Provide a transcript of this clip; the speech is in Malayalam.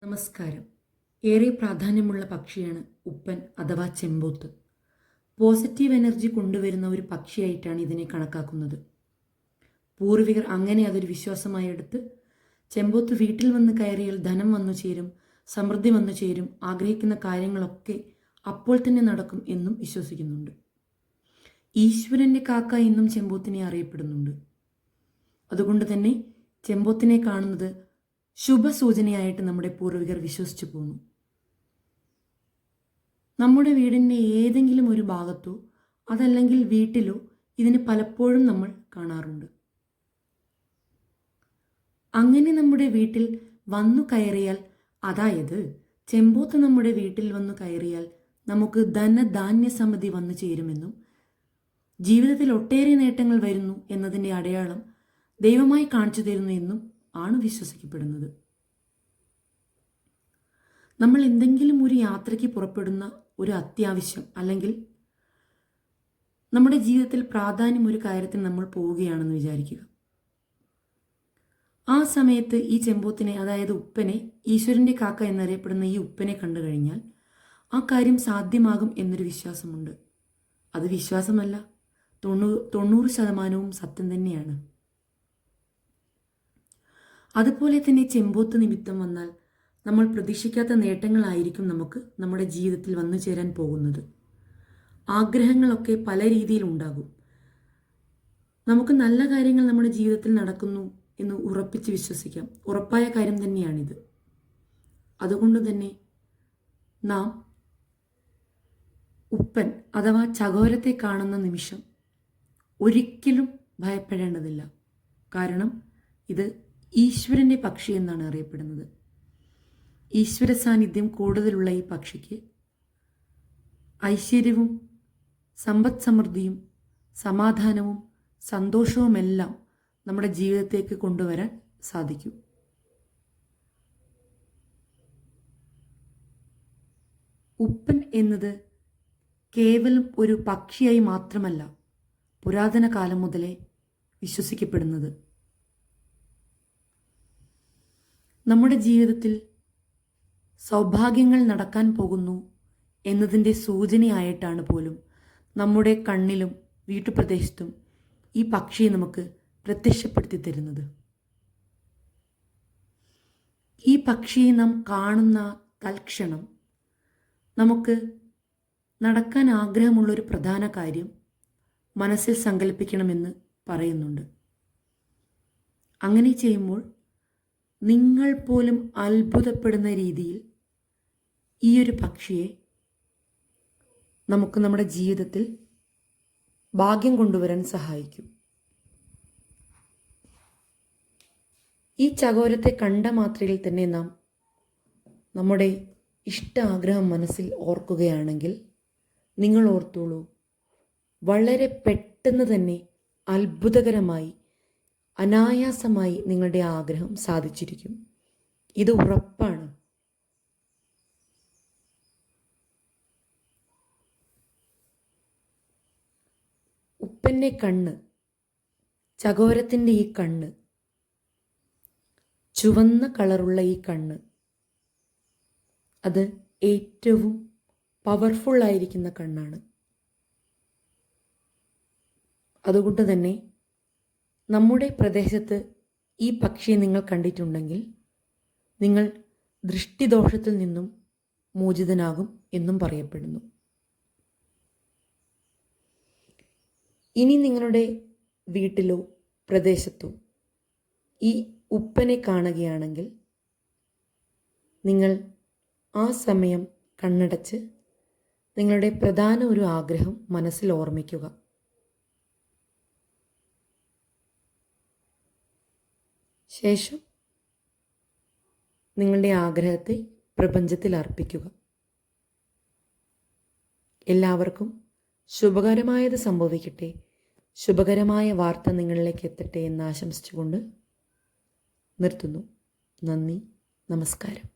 നമസ്കാരം. ഏറെ പ്രാധാന്യമുള്ള പക്ഷിയാണ് ഉപ്പൻ അഥവാ ചെമ്പോത്ത്. പോസിറ്റീവ് എനർജി കൊണ്ടുവരുന്ന ഒരു പക്ഷിയായിട്ടാണ് ഇതിനെ കണക്കാക്കുന്നത്. പൂർവികർ അങ്ങനെ അതൊരു വിശ്വാസമായി എടുത്ത് ചെമ്പോത്ത് വീട്ടിൽ വന്ന് കയറിയാൽ ധനം വന്നു ചേരും, സമൃദ്ധി വന്നു ചേരും, ആഗ്രഹിക്കുന്ന കാര്യങ്ങളൊക്കെ അപ്പോൾ തന്നെ നടക്കും എന്നും വിശ്വസിക്കുന്നുണ്ട്. ഈശ്വരൻ്റെ കാക്ക എന്നും ചെമ്പോത്തിനെ അറിയപ്പെടുന്നുണ്ട്. അതുകൊണ്ട് തന്നെ ചെമ്പോത്തിനെ കാണുന്നത് ശുഭസൂചനയായിട്ട് നമ്മുടെ പൂർവികർ വിശ്വസിച്ചു പോന്നു. നമ്മുടെ വീടിൻ്റെ ഏതെങ്കിലും ഒരു ഭാഗത്തോ അതല്ലെങ്കിൽ വീട്ടിലോ ഇതിന് പലപ്പോഴും നമ്മൾ കാണാറുണ്ട്. അങ്ങനെ നമ്മുടെ വീട്ടിൽ വന്നു കയറിയാൽ, അതായത് ചെമ്പോത്ത് നമ്മുടെ വീട്ടിൽ വന്നു കയറിയാൽ നമുക്ക് ധനധാന്യ സമൃദ്ധി വന്നു ചേരുമെന്നും ജീവിതത്തിൽ ഒട്ടേറെ നേട്ടങ്ങൾ വരുന്നു എന്നതിൻ്റെ അടയാളം ദൈവമായി കാണിച്ചു തരുന്നു എന്നും ആണ് വിശ്വസിക്കപ്പെടുന്നത്. നമ്മൾ എന്തെങ്കിലും ഒരു യാത്രയ്ക്ക് പുറപ്പെടുന്ന ഒരു അത്യാവശ്യം അല്ലെങ്കിൽ നമ്മുടെ ജീവിതത്തിൽ പ്രാധാന്യം ഒരു കാര്യത്തിന് നമ്മൾ പോവുകയാണെന്ന് വിചാരിക്കുക. ആ സമയത്ത് ഈ ചെമ്പോത്തിനെ, അതായത് ഉപ്പനെ, ഈശ്വരൻ്റെ കാക്ക എന്നറിയപ്പെടുന്ന ഈ ഉപ്പനെ കണ്ടു കഴിഞ്ഞാൽ ആ കാര്യം സാധ്യമാകും എന്നൊരു വിശ്വാസമുണ്ട്. അത് വിശ്വാസമല്ല, 90% സത്യം തന്നെയാണ്. അതുപോലെ തന്നെ ചെമ്പോത്ത് നിമിത്തം വന്നാൽ നമ്മൾ പ്രതീക്ഷിക്കാത്ത നേട്ടങ്ങളായിരിക്കും നമുക്ക് നമ്മുടെ ജീവിതത്തിൽ വന്നു ചേരാൻ പോകുന്നത്. ആഗ്രഹങ്ങളൊക്കെ പല രീതിയിൽ ഉണ്ടാകും. നമുക്ക് നല്ല കാര്യങ്ങൾ നമ്മുടെ ജീവിതത്തിൽ നടക്കുന്നു എന്ന് ഉറപ്പിച്ച് വിശ്വസിക്കാം. ഉറപ്പായ കാര്യം തന്നെയാണിത്. അതുകൊണ്ട് തന്നെ നാം ഉപ്പൻ അഥവാ ചകോരത്തെ കാണുന്ന നിമിഷം ഒരിക്കലും ഭയപ്പെടേണ്ടതില്ല. കാരണം ഇത് ഈശ്വരൻ്റെ പക്ഷി എന്നാണ് അറിയപ്പെടുന്നത്. ഈശ്വര സാന്നിധ്യം കൂടുതലുള്ള ഈ പക്ഷിക്ക് ഐശ്വര്യവും സമ്പദ് സമൃദ്ധിയും സമാധാനവും സന്തോഷവുമെല്ലാം നമ്മുടെ ജീവിതത്തേക്ക് കൊണ്ടുവരാൻ സാധിക്കും. ഉപ്പൻ എന്നത് കേവലം ഒരു പക്ഷിയായി മാത്രമല്ല പുരാതന കാലം മുതലേ വിശ്വസിക്കപ്പെടുന്നത്. നമ്മുടെ ജീവിതത്തിൽ സൗഭാഗ്യങ്ങൾ നടക്കാൻ പോകുന്നു എന്നതിൻ്റെ സൂചനയായിട്ടാണ് പോലും നമ്മുടെ കണ്ണിലും വീട്ടുപ്രദേശത്തും ഈ പക്ഷിയെ നമുക്ക് പ്രത്യക്ഷപ്പെടുത്തി തരുന്നത്. ഈ പക്ഷിയെ നാം കാണുന്ന തൽക്ഷണം നമുക്ക് നടക്കാൻ ആഗ്രഹമുള്ളൊരു പ്രധാന കാര്യം മനസ്സിൽ സങ്കല്പിക്കണമെന്ന് പറയുന്നുണ്ട്. അങ്ങനെ ചെയ്യുമ്പോൾ നിങ്ങൾ പോലും അത്ഭുതപ്പെടുന്ന രീതിയിൽ ഈ ഒരു പക്ഷിയെ നമുക്ക് നമ്മുടെ ജീവിതത്തിൽ ഭാഗ്യം കൊണ്ടുവരാൻ സഹായിക്കും. ഈ ചകോരത്തെ കണ്ട മാത്രയിൽ തന്നെ നാം നമ്മുടെ ആഗ്രഹം മനസ്സിൽ ഓർക്കുകയാണെങ്കിൽ നിങ്ങൾ ഓർത്തോളൂ, വളരെ പെട്ടെന്ന് തന്നെ അത്ഭുതകരമായി അനായാസമായി നിങ്ങളുടെ ആഗ്രഹം സാധിച്ചിരിക്കും. ഇത് ഉറപ്പാണ്. ഉപ്പൻ്റെ കണ്ണ്, ചകോരത്തിൻ്റെ ഈ കണ്ണ്, ചുവന്ന കളറുള്ള ഈ കണ്ണ്, അത് ഏറ്റവും പവർഫുള്ളായിരിക്കുന്ന കണ്ണാണ്. അതുകൊണ്ട് തന്നെ നമ്മുടെ പ്രദേശത്ത് ഈ പക്ഷിയെ നിങ്ങൾ കണ്ടിട്ടുണ്ടെങ്കിൽ നിങ്ങൾ ദൃഷ്ടിദോഷത്തിൽ നിന്നും മോചിതനാകും എന്നും പറയപ്പെടുന്നു. ഇനി നിങ്ങളുടെ വീട്ടിലോ പ്രദേശത്തോ ഈ ഉപ്പനെ കാണുകയാണെങ്കിൽ നിങ്ങൾ ആ സമയം കണ്ണടച്ച് നിങ്ങളുടെ പ്രധാന ഒരു ആഗ്രഹം മനസ്സിൽ ഓർമ്മിക്കുക. ശേഷം നിങ്ങളുടെ ആഗ്രഹത്തെ പ്രപഞ്ചത്തിൽ അർപ്പിക്കുക. എല്ലാവർക്കും ശുഭകരമായത് സംഭവിക്കട്ടെ, ശുഭകരമായ വാർത്ത നിങ്ങളിലേക്ക് എത്തട്ടെ എന്ന് ആശംസിച്ചുകൊണ്ട് നിർത്തുന്നു. നന്ദി, നമസ്കാരം.